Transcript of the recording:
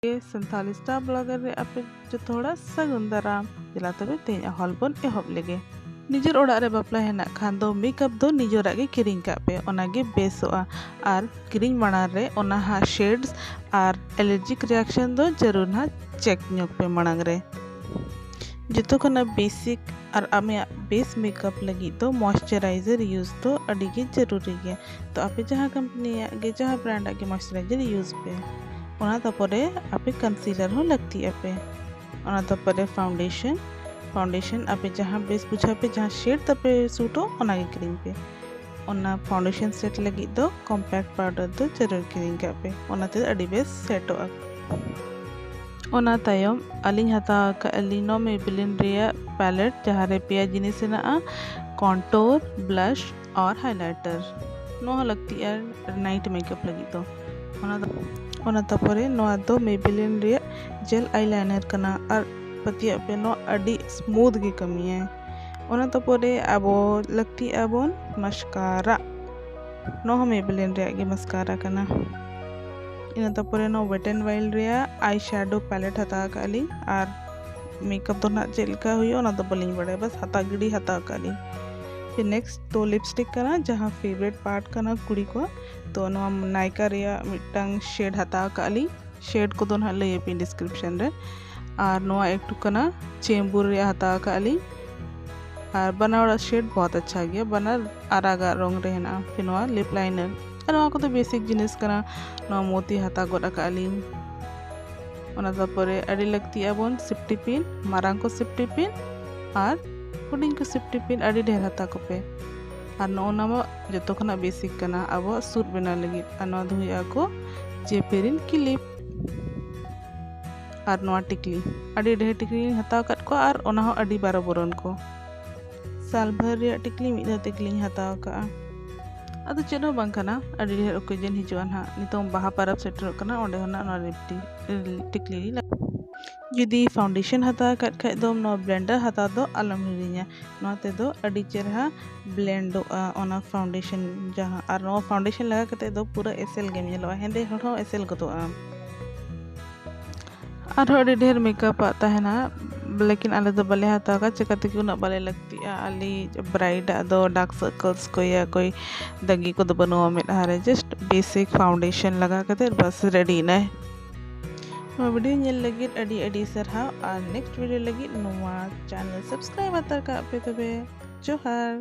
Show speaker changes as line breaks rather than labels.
Santhali star blogger रे आपे जो थोड़ा सगुन दाराम दिला तबे तेज हॉल बन एहब लेगे निजर ओड़ा रे बापला हेना खान दो मेकअप दो निजरा गे किरिंग का पे ओनागे बेसोआ आर किरिंज माना रे ओना हा शेड्स आर एलर्जिक रिएक्शन दो जरूर ना चेक ᱧᱚᱜ पे मांग रे जतो खना बेसिक और आमे बेस मेकअप लगी तो मॉइस्चराइजर यूज तो अड़ी गे जरूरी गे तो आपे जहाँ कंपनी गे जहाँ ब्रांड के मॉइस्चराइजर यूज पे ओना तपरे आपे कंसीलर हो लगती आपे ओना तपरे फाउंडेशन आपे जहाँ बेस बुझा पे जहाँ शेड तपे सूटो ओना के क्रीम पे ओना फाउंडेशन सेट लगी दो कॉम्पैक्ट पाउडर दो जरूर क्रीम का पे ओना ते अड़ी बेस सेटो ओना तायम अलिंग हता का अलिनो मेबेलिन रेया पैलेट जहाँ रे पेया जिनिस हेना कॉन्टोर ब्लश और हाइलाइटर नो लगती है नाइट मेकअप लगी तो ओना तपरे नोआ दो मेबेलिन रे जेल आईलाइनर कना और पतिया पे नो अडी स्मूथ गे कमी है ओना तपरे आबो लगती आबोन मस्कारा नो मेबेलिन रे गे मस्कारा कना इन तपरे नो वेट एंड वाइल्ड रे आई शैडो पैलेट हता काली और मेकअप तो ना चेलका हुई ओना तो बलिंग बड़े बस हता गिड़ी हता काली फिर नेक्स्ट तो लिपस्टिक कना जहाँ फेवरेट पार्ट कना कुड़ी को तो नो नायका रेया मिटंग शेड हता काली शेड को दोन लई पे डिस्क्रिप्शन रे और नो एक टू कना चेंबूर रे हता काली और बनावड़ा शेड बहुत अच्छा गया बना आरागा रंग रे ना फिर नो लिप लाइनर और तो बेसिक जिनिस कना नो मोती हता गोदा काली ओना तपरे अड़ी लगती आबोन सिफ्टी पिन मारांग को सिफ्टी पिन और हुडिंग को सिफ्टी पिन अड़ी ढेर हता को पे और नोना जो खना बेसिक कना अब सूट बना लगी अना धुया को जेपेरिन क्लिप और नोआ टिकली अड़ी ढेर टिकली हता कट को और ओना हो अड़ी बारो बोरन को साल भर रे टिकली मिद टिकली हता का अदो चेनो बांग कना अड़ी ढेर ओकेजन हिजुआन हा नितों बाहा परब सेटर कना ओंडे होना नो टिकली जुदी फाउंडेशन हता कट खाय दो नो ब्लेंडर हता दो अलम हिरिnya नो ते दो अड़ी चेरहा ब्लेंड ओना फाउंडेशन जहां और नो फाउंडेशन लगा कते दो पूरा एसेल गेम नेलो हेंदे हर हो एसेल गतो और अड़ी ढेर मेकअप आता है ना लेकिन आले दो बले हता का चिकाते कि उना बले लगती आली ब्राइड दो डार्क सर्कल्स को या कोई दगी को दो बनो में हारे जस्ट बेसिक फाउंडेशन लगा कते बस रेडी ना वीडियो नेल लगी अड़ी सरहा और नेक्स्ट वीडियो लगी नोवा चैनल सब्सक्राइब आता का पे तबे जोहार।